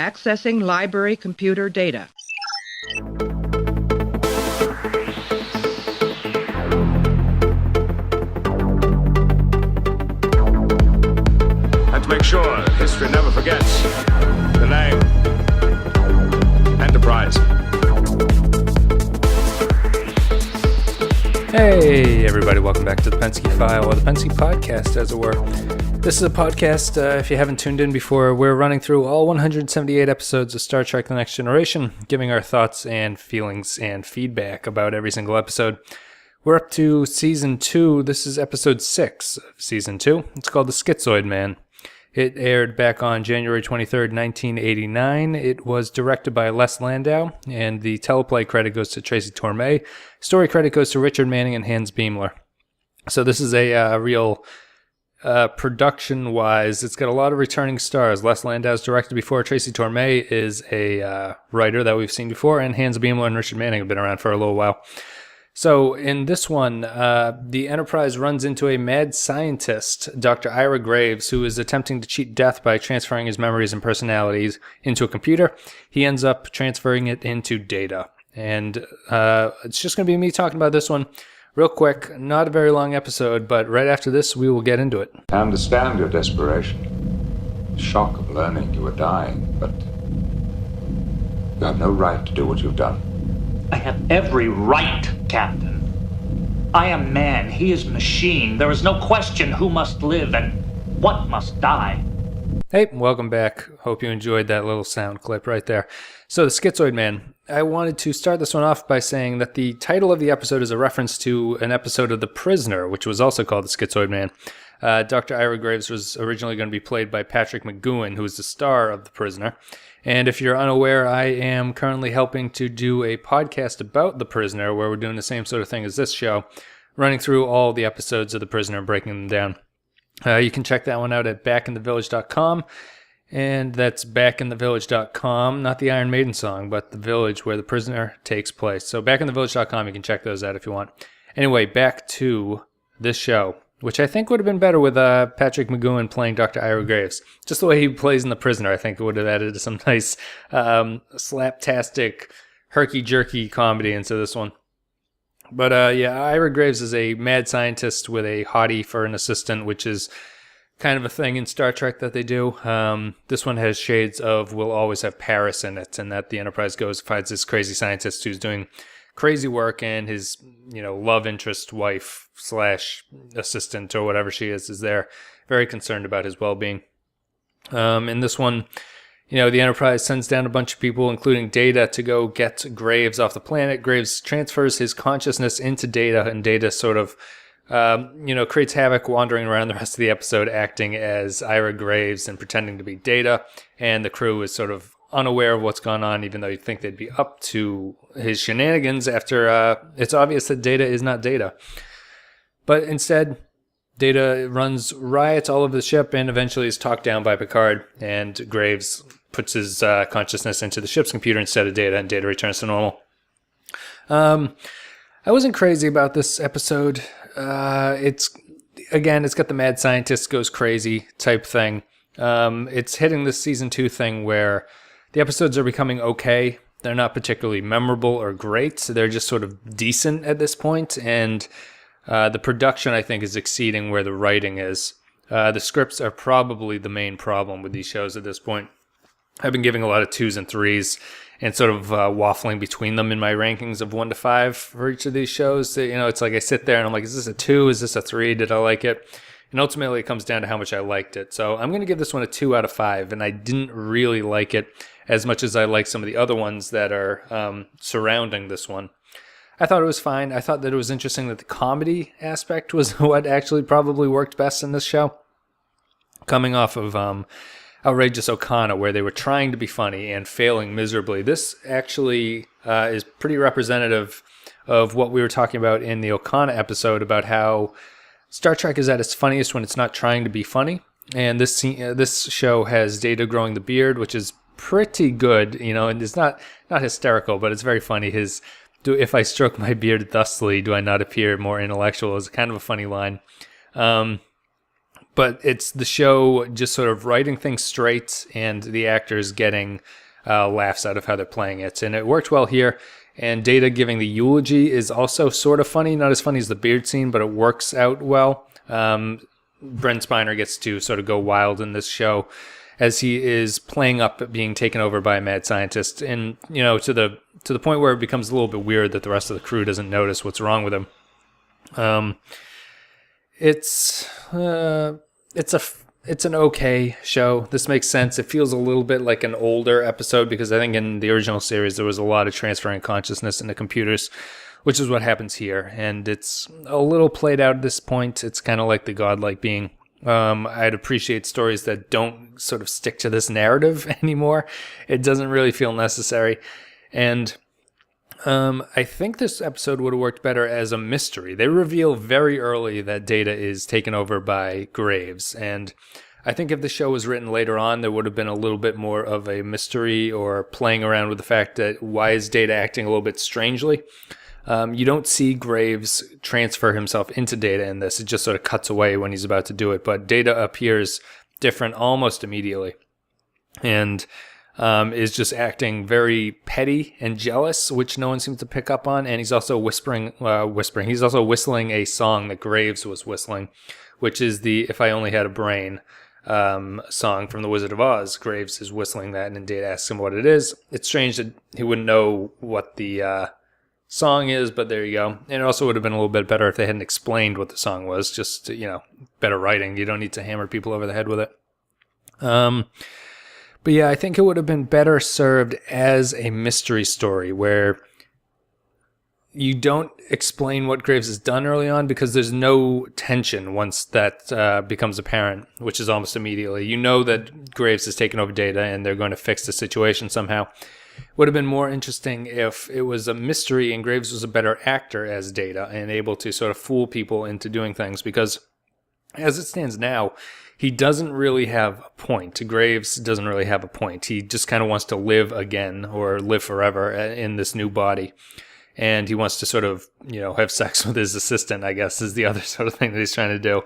Accessing library computer data. And to make sure that history never forgets the name Enterprise. Hey everybody, welcome back to the Pensky File, or the Pensky Podcast as it were. This is a podcast, if you haven't tuned in before, we're running through all 178 episodes of Star Trek The Next Generation, giving our thoughts and feelings and feedback about every single episode. We're up to Season 2, this is Episode 6 of Season 2. It's called The Schizoid Man. It aired back on January 23rd, 1989. It was directed by Les Landau, and the teleplay credit goes to Tracy Torme. Story credit goes to Richard Manning and Hans Beimler. So this is a real... production-wise, it's got a lot of returning stars. Les Landau's directed before. Tracy Torme is a writer that we've seen before, and Hans Beimler and Richard Manning have been around for a little while. So in this one, the Enterprise runs into a mad scientist, Dr. Ira Graves, who is attempting to cheat death by transferring his memories and personalities into a computer. He ends up transferring it into data. And it's just going to be me talking about this one. Real quick, not a very long episode, but right after this, we will get into it. I understand your desperation. The shock of learning you were dying, but you have no right to do what you've done. I have every right, Captain. I am man, he is machine. There is no question who must live and what must die. Hey, welcome back. Hope you enjoyed that little sound clip right there. So, The Schizoid Man. I wanted to start this one off by saying that the title of the episode is a reference to an episode of The Prisoner, which was also called The Schizoid Man. Dr. Ira Graves was originally going to be played by Patrick McGoohan, who is the star of The Prisoner. And if you're unaware, I am currently helping to do a podcast about The Prisoner, where we're doing the same sort of thing as this show, running through all the episodes of The Prisoner and breaking them down. You can check that one out at backinthevillage.com. And that's backinthevillage.com, not the Iron Maiden song, but the village where The Prisoner takes place. So backinthevillage.com, you can check those out if you want. Anyway, back to this show, which I think would have been better with Patrick McGoohan playing Dr. Ira Graves. Just the way he plays in The Prisoner, I think it would have added some nice slaptastic, herky-jerky comedy into this one. But yeah, Ira Graves is a mad scientist with a hottie for an assistant, which is kind of a thing in Star Trek that they do. This one has shades of We'll Always Have Paris in it, and that the Enterprise goes finds this crazy scientist who's doing crazy work, and his love interest wife / assistant or whatever she is there, very concerned about his well-being. In this one, the Enterprise sends down a bunch of people, including Data, to go get Graves off the planet. Graves transfers his consciousness into Data, and Data sort of creates havoc wandering around the rest of the episode, acting as Ira Graves and pretending to be Data, and the crew is sort of unaware of what's gone on, even though you'd think they'd be up to his shenanigans after it's obvious that Data is not Data. But instead, Data runs riots all over the ship and eventually is talked down by Picard, and Graves puts his consciousness into the ship's computer instead of Data, and Data returns to normal. I wasn't crazy about this episode. It's got the mad scientist goes crazy type thing. It's hitting this season 2 thing where the episodes are becoming okay. They're not particularly memorable or great. So they're just sort of decent at this point. And the production, I think, is exceeding where the writing is. The scripts are probably the main problem with these shows at this point. I've been giving a lot of 2s and 3s and sort of waffling between them in my rankings of 1 to 5 for each of these shows. It's like I sit there and I'm like, is this a 2? Is this a 3? Did I like it? And ultimately it comes down to how much I liked it. So I'm going to give this one a 2 out of 5, and I didn't really like it as much as I like some of the other ones that are surrounding this one. I thought it was fine. I thought that it was interesting that the comedy aspect was what actually probably worked best in this show. Coming off of Outrageous O'Connor, where they were trying to be funny and failing miserably. This actually is pretty representative of what we were talking about in the O'Connor episode about how Star Trek is at its funniest when it's not trying to be funny. And this show has Data growing the beard, which is pretty good, and it's not hysterical, but it's very funny. If I stroke my beard thusly, do I not appear more intellectual? Is kind of a funny line. But it's the show just sort of writing things straight and the actors getting laughs out of how they're playing it. And it worked well here. And Data giving the eulogy is also sort of funny. Not as funny as the beard scene, but it works out well. Brent Spiner gets to sort of go wild in this show as he is playing up being taken over by a mad scientist. And, you know, to the point where it becomes a little bit weird that the rest of the crew doesn't notice what's wrong with him. It's an okay show. This makes sense. It feels a little bit like an older episode because I think in the original series there was a lot of transferring consciousness into computers, which is what happens here. And it's a little played out at this point. It's kind of like the godlike being. I'd appreciate stories that don't sort of stick to this narrative anymore. It doesn't really feel necessary. And I think this episode would have worked better as a mystery. They reveal very early that Data is taken over by Graves, and I think if the show was written later on, there would have been a little bit more of a mystery or playing around with the fact that why is Data acting a little bit strangely? You don't see Graves transfer himself into Data in this. It just sort of cuts away when he's about to do it, but Data appears different almost immediately. And is just acting very petty and jealous, which no one seems to pick up on. And he's also whispering. He's also whistling a song that Graves was whistling, which is the "If I Only Had a Brain" song from The Wizard of Oz. Graves is whistling that, and Data asks him what it is. It's strange that he wouldn't know what the song is, but there you go. And it also would have been a little bit better if they hadn't explained what the song was. Just, you know, better writing. You don't need to hammer people over the head with it. But yeah, I think it would have been better served as a mystery story where you don't explain what Graves has done early on because there's no tension once that becomes apparent, which is almost immediately. You know that Graves has taken over Data and they're going to fix the situation somehow. It would have been more interesting if it was a mystery and Graves was a better actor as Data and able to sort of fool people into doing things, because as it stands now, he doesn't really have a point. Graves doesn't really have a point. He just kind of wants to live again or live forever in this new body. And he wants to sort of, you know, have sex with his assistant, I guess, is the other sort of thing that he's trying to do.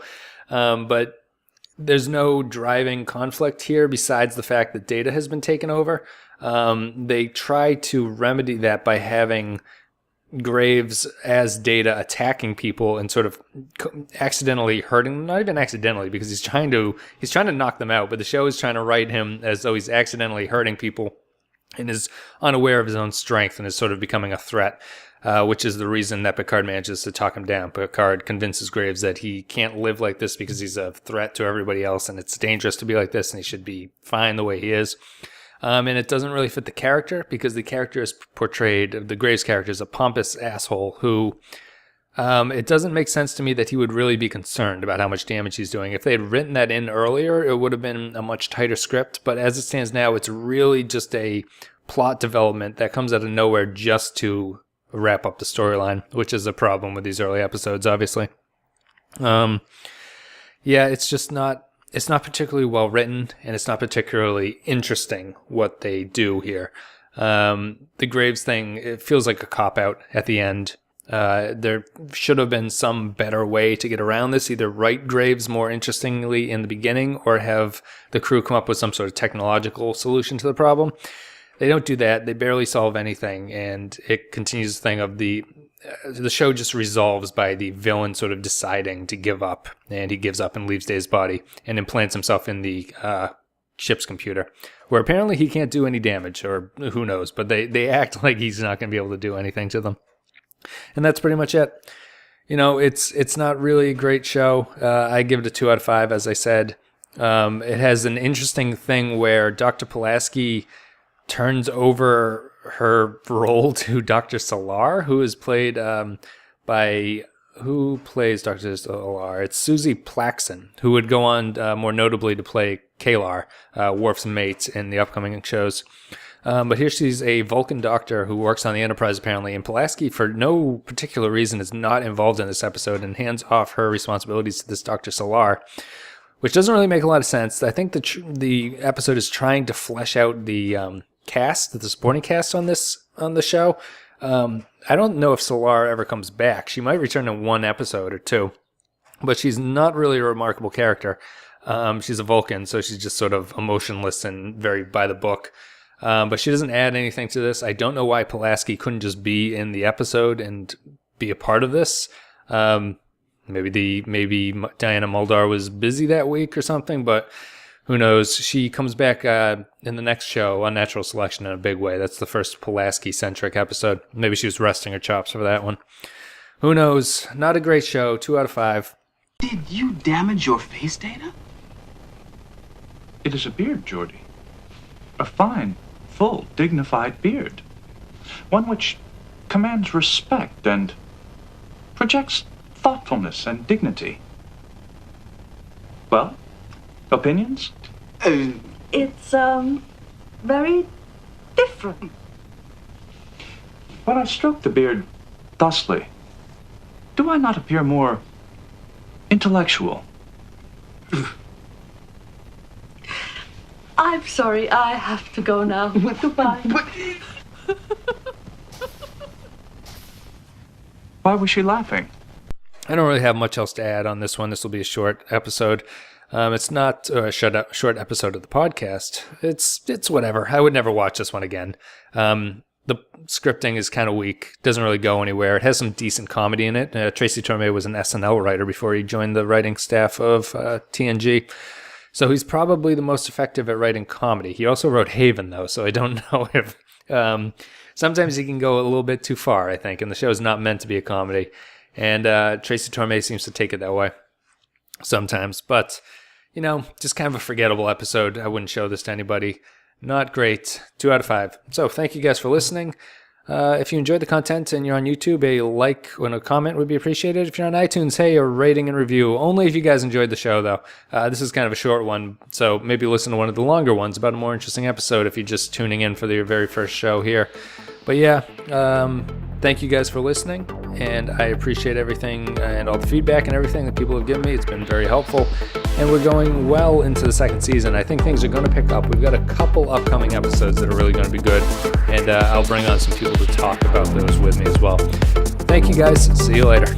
But there's no driving conflict here besides the fact that Data has been taken over. They try to remedy that by having Graves as Data attacking people and sort of accidentally hurting them. Not even accidentally, because he's trying to knock them out, but the show is trying to write him as though he's accidentally hurting people and is unaware of his own strength and is sort of becoming a threat, which is the reason that Picard manages to talk him down. Picard convinces Graves that he can't live like this because he's a threat to everybody else and it's dangerous to be like this and he should be fine the way he is. And it doesn't really fit the character because the character is portrayed, the Graves character is a pompous asshole who, it doesn't make sense to me that he would really be concerned about how much damage he's doing. If they had written that in earlier, it would have been a much tighter script. But as it stands now, it's really just a plot development that comes out of nowhere just to wrap up the storyline, which is a problem with these early episodes, obviously. Yeah, it's just not. It's not particularly well written, and it's not particularly interesting what they do here. The Graves thing, it feels like a cop-out at the end. There should have been some better way to get around this. Either write Graves more interestingly in the beginning, or have the crew come up with some sort of technological solution to the problem. They don't do that. They barely solve anything, and it continues the thing of the show just resolves by the villain sort of deciding to give up, and he gives up and leaves Data's body and implants himself in the ship's computer, where apparently he can't do any damage, or who knows, but they act like he's not going to be able to do anything to them. And that's pretty much it. You know, it's not really a great show. I give it a 2 out of 5, as I said. It has an interesting thing where Dr. Pulaski turns over her role to Dr. Solar, who is played who plays Dr. Solar? It's Susie Plaxon, who would go on more notably to play Kalar, Worf's mate in the upcoming shows. But here she's a Vulcan doctor who works on the Enterprise, apparently, and Pulaski, for no particular reason, is not involved in this episode and hands off her responsibilities to this Dr. Solar, which doesn't really make a lot of sense. I think the episode is trying to flesh out the the supporting cast on the show. I don't know if Solar ever comes back. She might return in one episode or two, but she's not really a remarkable character. She's a Vulcan, so she's just sort of emotionless and very by the book. But she doesn't add anything to this. I don't know why Pulaski couldn't just be in the episode and be a part of this. Maybe Diana Muldaur was busy that week or something, but who knows? She comes back in the next show, Unnatural Selection, in a big way. That's the first Pulaski-centric episode. Maybe she was resting her chops for that one. Who knows? Not a great show. 2 out of 5. Did you damage your face, Data? It is a beard, Geordi. A fine, full, dignified beard. One which commands respect and projects thoughtfulness and dignity. Well, opinions? It's, very different. When I stroke the beard thusly, do I not appear more intellectual? I'm sorry, I have to go now. Goodbye. Why was she laughing? I don't really have much else to add on this one. This will be a short episode. It's not a short episode of the podcast. It's whatever. I would never watch this one again. The scripting is kind of weak. Doesn't really go anywhere. It has some decent comedy in it. Tracy Torme was an SNL writer before he joined the writing staff of TNG. So he's probably the most effective at writing comedy. He also wrote Haven, though, so I don't know if... sometimes he can go a little bit too far, I think, and the show is not meant to be a comedy. And Tracy Torme seems to take it that way sometimes. But, just kind of a forgettable episode. I wouldn't show this to anybody. Not great. 2 out of 5. So thank you guys for listening. If you enjoyed the content and you're on YouTube, a like and a comment would be appreciated. If you're on iTunes, hey, a rating and review. Only if you guys enjoyed the show, though. This is kind of a short one, so maybe listen to one of the longer ones about a more interesting episode if you're just tuning in for your very first show here. But yeah, thank you guys for listening, and I appreciate everything and all the feedback and everything that people have given me. It's been very helpful, and we're going well into the second season. I think things are going to pick up. We've got a couple upcoming episodes that are really going to be good, and I'll bring on some people to talk about those with me as well. Thank you guys. See you later.